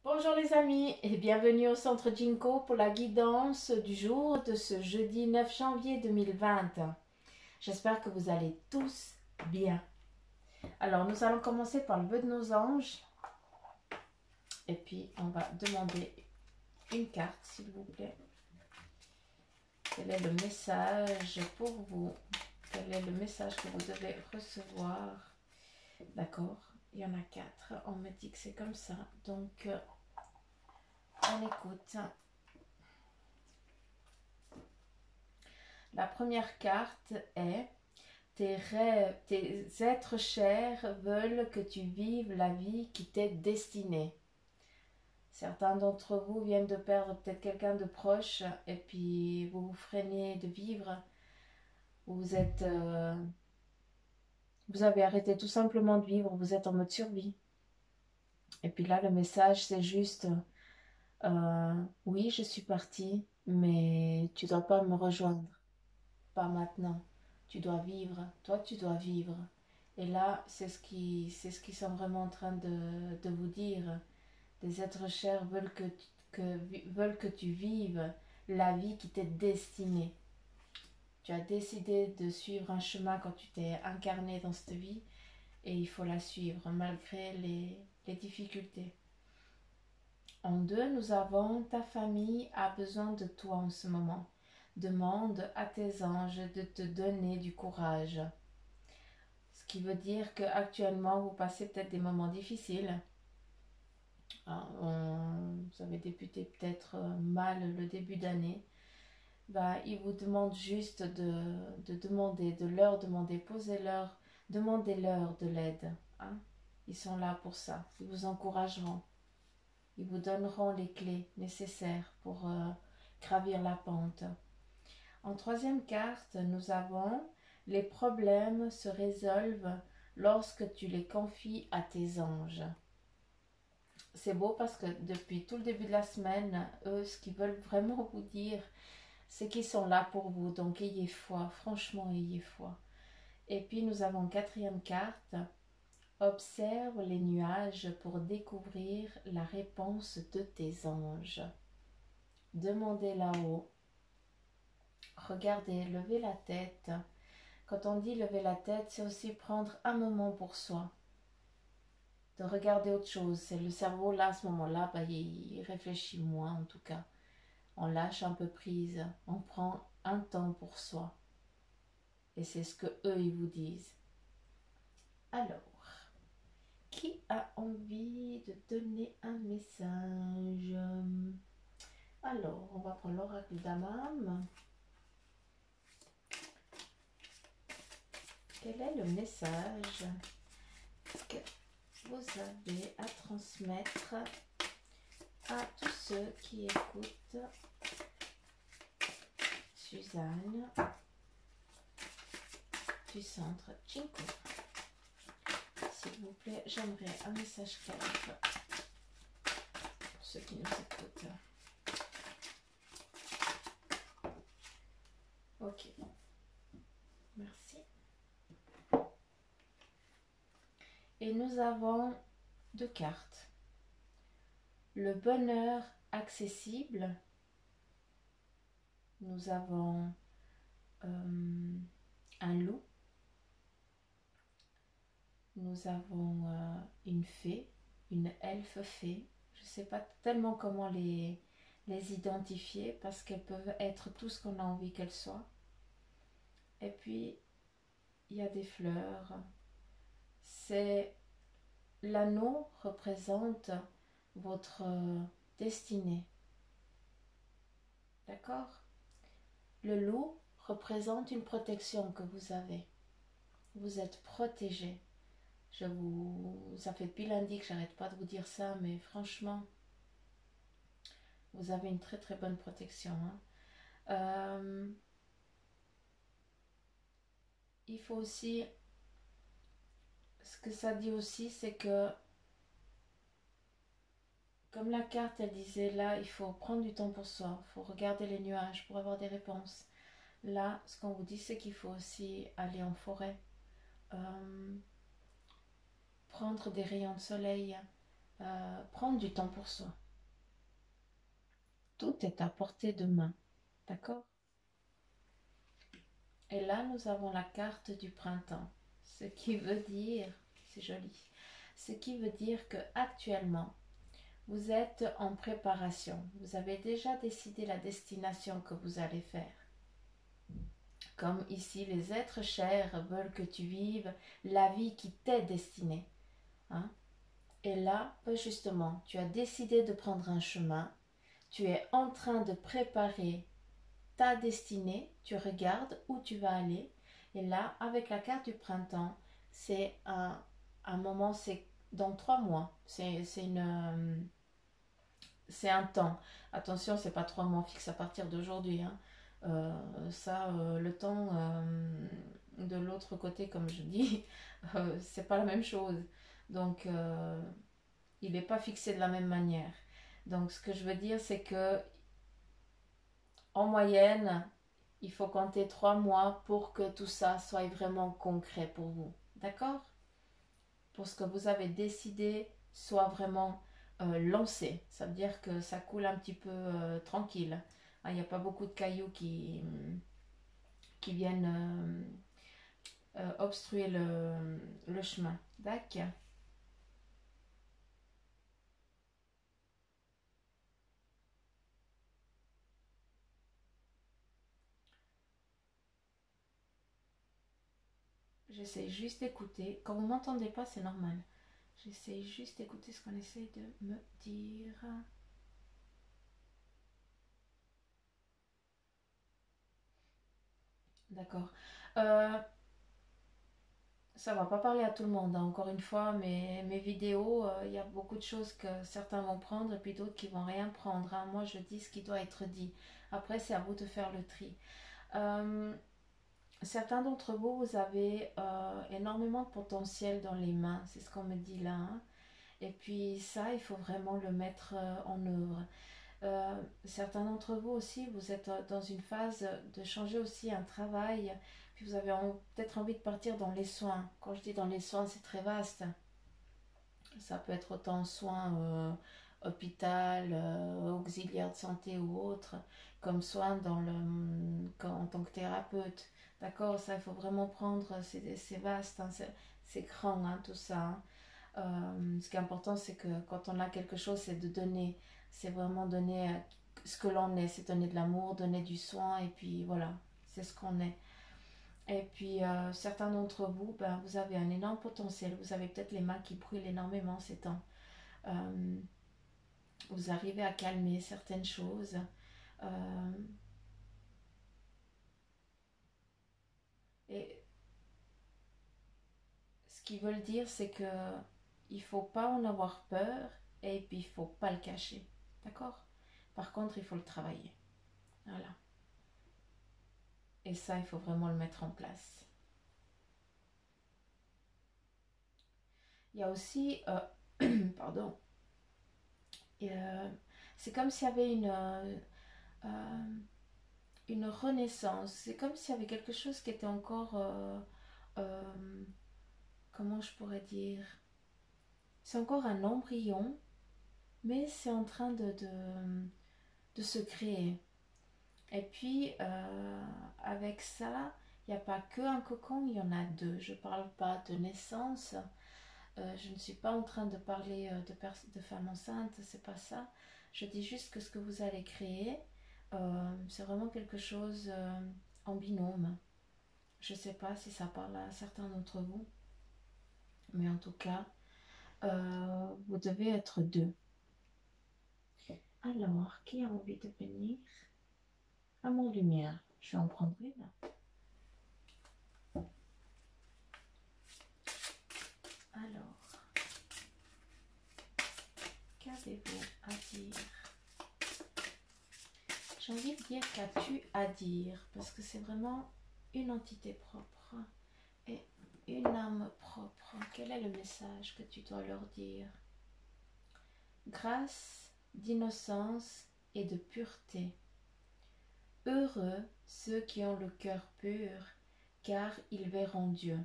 Bonjour les amis et bienvenue au Centre Jinko pour la guidance du jour de ce jeudi 9 janvier 2020. J'espère que vous allez tous bien. Alors nous allons commencer par le vœu de nos anges et puis on va demander une carte s'il vous plaît. Quel est le message pour vous? Quel est le message que vous devez recevoir? D'accord, il y en a 4. On me dit que c'est comme ça, donc on écoute. La première carte est: tes rêves, tes êtres chers veulent que tu vives la vie qui t'est destinée. Certains d'entre vous viennent de perdre peut-être quelqu'un de proche et puis vous vous freinez de vivre. Vous êtes, vous avez arrêté tout simplement de vivre, vous êtes en mode survie. Et puis là, le message, c'est juste, oui, je suis partie, mais tu dois pas me rejoindre. Pas maintenant. Tu dois vivre. Toi, tu dois vivre. Et là, c'est ce qu'ils sont vraiment en train de vous dire. Des êtres chers veulent veulent que tu vives la vie qui t'est destinée. Tu as décidé de suivre un chemin quand tu t'es incarné dans cette vie et il faut la suivre malgré les difficultés. En 2, nous avons: ta famille a besoin de toi en ce moment. Demande à tes anges de te donner du courage. Ce qui veut dire qu'actuellement, vous passez peut-être des moments difficiles. Vous avez débuté peut-être mal le début d'année. Ils vous demandent juste de demander, de leur demander, posez-leur, demandez-leur de l'aide. Hein. Ils sont là pour ça. Ils vous encourageront. Ils vous donneront les clés nécessaires pour gravir la pente. En 3e carte, nous avons: les problèmes se résolvent lorsque tu les confies à tes anges. C'est beau parce que depuis tout le début de la semaine, eux, ce qu'ils veulent vraiment vous dire, c'est qu'ils sont là pour vous. Donc ayez foi, franchement ayez foi. Et puis nous avons 4e carte: observe les nuages pour découvrir la réponse de tes anges. Demandez là-haut. Regardez, levez la tête. Quand on dit lever la tête, c'est aussi prendre un moment pour soi. De regarder autre chose. C'est le cerveau, là, à ce moment-là, il réfléchit moins en tout cas. On lâche un peu prise. On prend un temps pour soi. Et c'est ce que eux, ils vous disent. Alors, qui a envie de donner un message? Alors, on va prendre l'oracle d'Amam. Quel est le message que vous avez à transmettre à tous ceux qui écoutent Suzanne du centre Jinko? S'il vous plaît, j'aimerais un message clair pour ceux qui nous écoutent. Ok, merci. Et nous avons 2 cartes. Le bonheur accessible. Nous avons un loup. Nous avons une fée, une elfe fée. Je ne sais pas tellement comment les identifier parce qu'elles peuvent être tout ce qu'on a envie qu'elles soient. Et puis, il y a des fleurs. C'est l'anneau représente votre destinée. D'accord? Le loup représente une protection que vous avez. Vous êtes protégé. Ça fait depuis lundi que j'arrête pas de vous dire ça, mais franchement, vous avez une très très bonne protection. Hein. Il faut aussi, ce que ça dit aussi, c'est que, comme la carte elle disait là, il faut prendre du temps pour soi, il faut regarder les nuages pour avoir des réponses. Là, ce qu'on vous dit, c'est qu'il faut aussi aller en forêt, prendre des rayons de soleil, prendre du temps pour soi. Tout est à portée de main, d'accord? Et là, nous avons la carte du printemps, ce qui veut dire, c'est joli, ce qui veut dire que actuellement, vous êtes en préparation. Vous avez déjà décidé la destination que vous allez faire. Comme ici, les êtres chers veulent que tu vives la vie qui t'est destinée. Hein? Et là, justement, tu as décidé de prendre un chemin. Tu es en train de préparer ta destinée. Tu regardes où tu vas aller. Et là, avec la carte du printemps, c'est un moment, c'est dans 3 mois. C'est un temps. Attention, c'est pas 3 mois fixes à partir d'aujourd'hui. Hein. Le temps de l'autre côté, comme je dis, c'est pas la même chose. Donc, il n'est pas fixé de la même manière. Donc, ce que je veux dire, c'est que en moyenne, il faut compter 3 mois pour que tout ça soit vraiment concret pour vous. D'accord? Pour ce que vous avez décidé soit vraiment lancé. Ça veut dire que ça coule un petit peu tranquille. Il n'y a pas beaucoup de cailloux qui viennent obstruer le chemin. D'accord. J'essaie juste d'écouter. Quand vous ne m'entendez pas, c'est normal. J'essaie juste d'écouter ce qu'on essaie de me dire. D'accord. Euh, Ça va pas parler à tout le monde, hein. Encore une fois, mes vidéos, il y a beaucoup de choses que certains vont prendre et puis d'autres qui vont rien prendre, hein. Moi, je dis ce qui doit être dit. Après, c'est à vous de faire le tri. Euh, Certains d'entre vous, vous avez énormément de potentiel dans les mains, c'est ce qu'on me dit là, hein. Et puis ça, il faut vraiment le mettre en œuvre. Certains d'entre vous aussi, vous êtes dans une phase de changer aussi un travail, puis vous avez peut-être envie de partir dans les soins. Quand je dis dans les soins, c'est très vaste. Ça peut être autant soins hôpital, auxiliaire de santé ou autre, comme soins en tant que thérapeute. D'accord, ça il faut vraiment prendre, c'est vaste, hein, c'est grand, hein, tout ça, hein. Ce qui est important, c'est que quand on a quelque chose, c'est de donner. C'est vraiment donner ce que l'on est. C'est donner de l'amour, donner du soin. Et puis voilà, c'est ce qu'on est. Et puis certains d'entre vous, ben, vous avez un énorme potentiel. Vous avez peut-être les mains qui brûlent énormément ces temps. Euh, vous arrivez à calmer certaines choses. Euh, et ce qu'ils veulent dire, c'est que il faut pas en avoir peur et puis il faut pas le cacher. D'accord? Par contre, il faut le travailler. Voilà. Et ça, il faut vraiment le mettre en place. Il y a aussi, pardon, euh, c'est comme s'il y avait euh, une renaissance. C'est comme s'il y avait quelque chose qui était encore, euh, comment je pourrais dire, c'est encore un embryon, mais c'est en train de se créer. Et puis, avec ça, il n'y a pas qu'un cocon, il y en a deux. Je ne parle pas de naissance. Je ne suis pas en train de parler de femmes enceintes, c'est pas ça. Je dis juste que ce que vous allez créer, c'est vraiment quelque chose en binôme. Je ne sais pas si ça parle à certains d'entre vous, mais en tout cas, vous devez être deux. Alors, qui a envie de venir à mon lumière? Je vais en prendre une. Alors, qu'avez-vous à dire? J'ai envie de dire qu'as-tu à dire? Parce que c'est vraiment une entité propre et une âme propre. Quel est le message que tu dois leur dire? Grâce d'innocence et de pureté. Heureux ceux qui ont le cœur pur, car ils verront Dieu.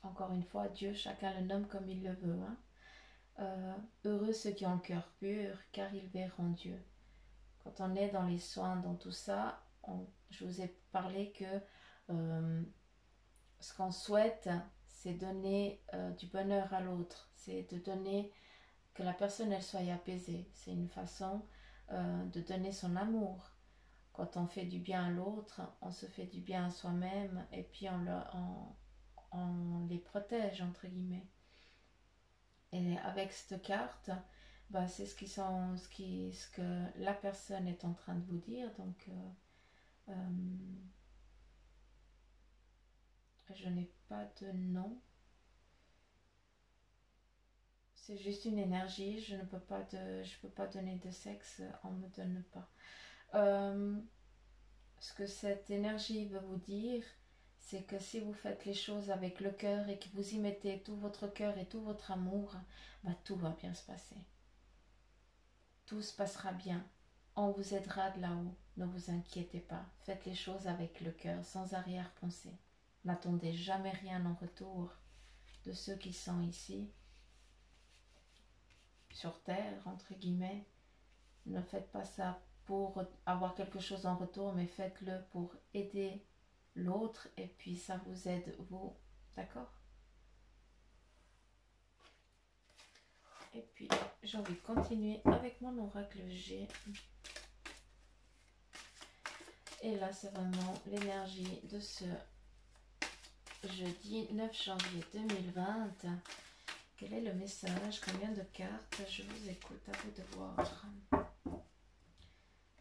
Encore une fois, Dieu, chacun le nomme comme il le veut, hein. Heureux ceux qui ont le cœur pur, car ils verront Dieu. Quand on est dans les soins, dans tout ça, je vous ai parlé que ce qu'on souhaite, c'est donner du bonheur à l'autre, c'est de donner que la personne elle soit apaisée. C'est une façon de donner son amour. Quand on fait du bien à l'autre, on se fait du bien à soi-même et puis on les protège entre guillemets. Et avec cette carte, bah, c'est ce que la personne est en train de vous dire. Donc, je n'ai pas de nom. C'est juste une énergie. Je peux pas donner de sexe. On me donne pas. Ce que cette énergie veut vous dire, c'est que si vous faites les choses avec le cœur et que vous y mettez tout votre cœur et tout votre amour, bah, tout va bien se passer. Tout se passera bien. On vous aidera de là-haut. Ne vous inquiétez pas. Faites les choses avec le cœur, sans arrière-pensée. N'attendez jamais rien en retour de ceux qui sont ici, sur terre, entre guillemets. Ne faites pas ça pour avoir quelque chose en retour, mais faites-le pour aider l'autre et puis ça vous aide vous. D'accord? Et puis, j'ai envie de continuer avec mon oracle G. Et là, c'est vraiment l'énergie de ce jeudi 9 janvier 2020. Quel est le message? Combien de cartes? Je vous écoute, à vous de voir.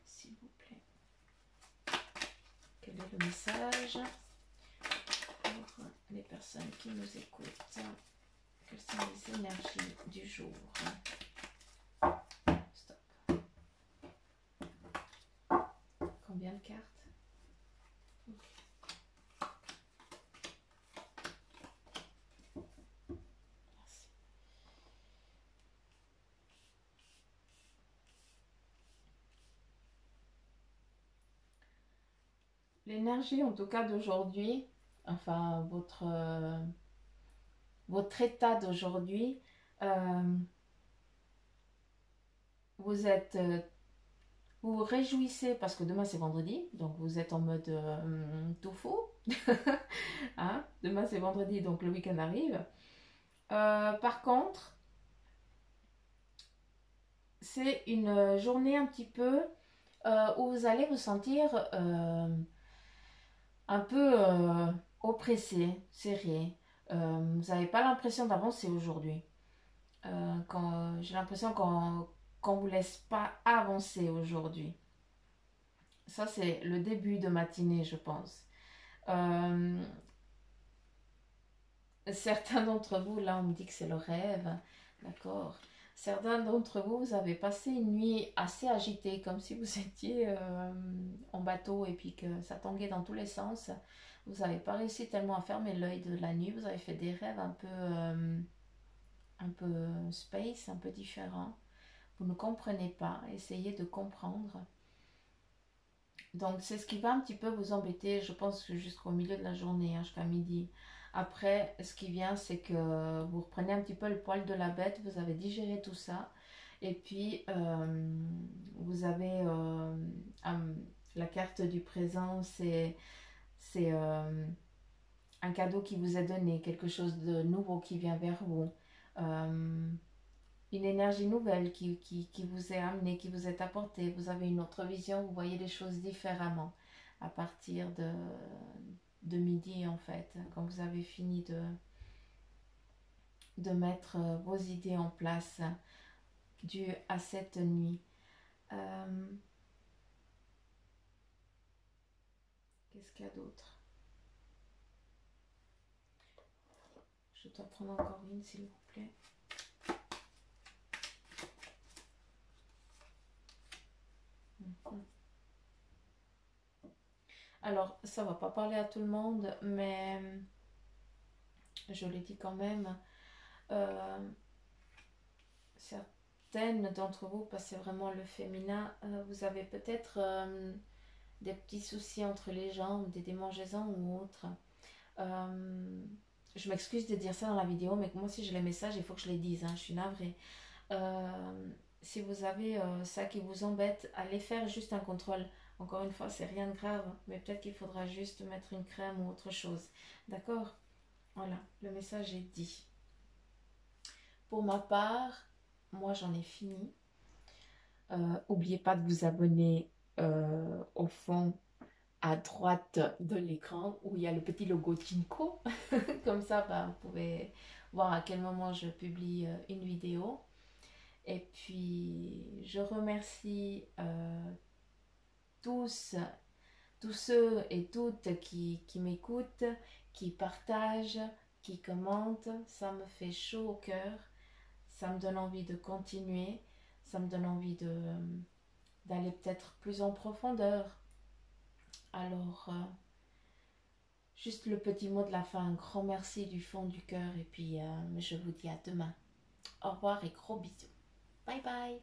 S'il vous plaît. Quel est le message pour les personnes qui nous écoutent? Quelles sont les énergies du jour? Stop. Combien de cartes? L'énergie en tout cas d'aujourd'hui, enfin votre état d'aujourd'hui, vous êtes, vous vous réjouissez parce que demain c'est vendredi, donc vous êtes en mode tout fou. Hein, demain c'est vendredi, donc le week-end arrive. Par contre, c'est une journée un petit peu où vous allez vous sentir un peu oppressé, serré. Vous n'avez pas l'impression d'avancer aujourd'hui. J'ai l'impression qu'on ne vous laisse pas avancer aujourd'hui. Ça, c'est le début de matinée, je pense. Certains d'entre vous, là, on me dit que c'est le rêve. D'accord. Certains d'entre vous, vous avez passé une nuit assez agitée, comme si vous étiez en bateau et puis que ça tanguait dans tous les sens. Vous n'avez pas réussi tellement à fermer l'œil de la nuit. Vous avez fait des rêves un peu space, un peu différents. Vous ne comprenez pas. Essayez de comprendre. Donc, c'est ce qui va un petit peu vous embêter, je pense, jusqu'au milieu de la journée, hein, jusqu'à midi. Après, ce qui vient, c'est que vous reprenez un petit peu le poil de la bête, vous avez digéré tout ça, et puis vous avez la carte du présent, c'est un cadeau qui vous est donné, quelque chose de nouveau qui vient vers vous, une énergie nouvelle qui vous est amenée, qui vous est apportée, vous avez une autre vision, vous voyez les choses différemment à partir de midi en fait, quand vous avez fini de mettre vos idées en place dû à cette nuit. Qu'est-ce qu'il y a d'autre? Je dois prendre encore une s'il vous plaît. Alors, ça va pas parler à tout le monde, mais je le dis quand même. Certaines d'entre vous, parce que c'est vraiment le féminin, vous avez peut-être des petits soucis entre les jambes, des démangeaisons ou autres. Je m'excuse de dire ça dans la vidéo, mais moi si j'ai les messages, il faut que je les dise, hein, je suis navrée. Si vous avez ça qui vous embête, allez faire juste un contrôle. Encore une fois, c'est rien de grave, mais peut-être qu'il faudra juste mettre une crème ou autre chose. D'accord? Voilà, le message est dit. Pour ma part, moi j'en ai fini. N'oubliez pas de vous abonner au fond à droite de l'écran où il y a le petit logo Jinko. Comme ça, bah, vous pouvez voir à quel moment je publie une vidéo. Et puis, je remercie tous, tous ceux et toutes qui m'écoutent, qui partagent, qui commentent. Ça me fait chaud au cœur. Ça me donne envie de continuer. Ça me donne envie d'aller peut-être plus en profondeur. Alors, juste le petit mot de la fin, un grand merci du fond du cœur et puis je vous dis à demain. Au revoir et gros bisous. Bye bye.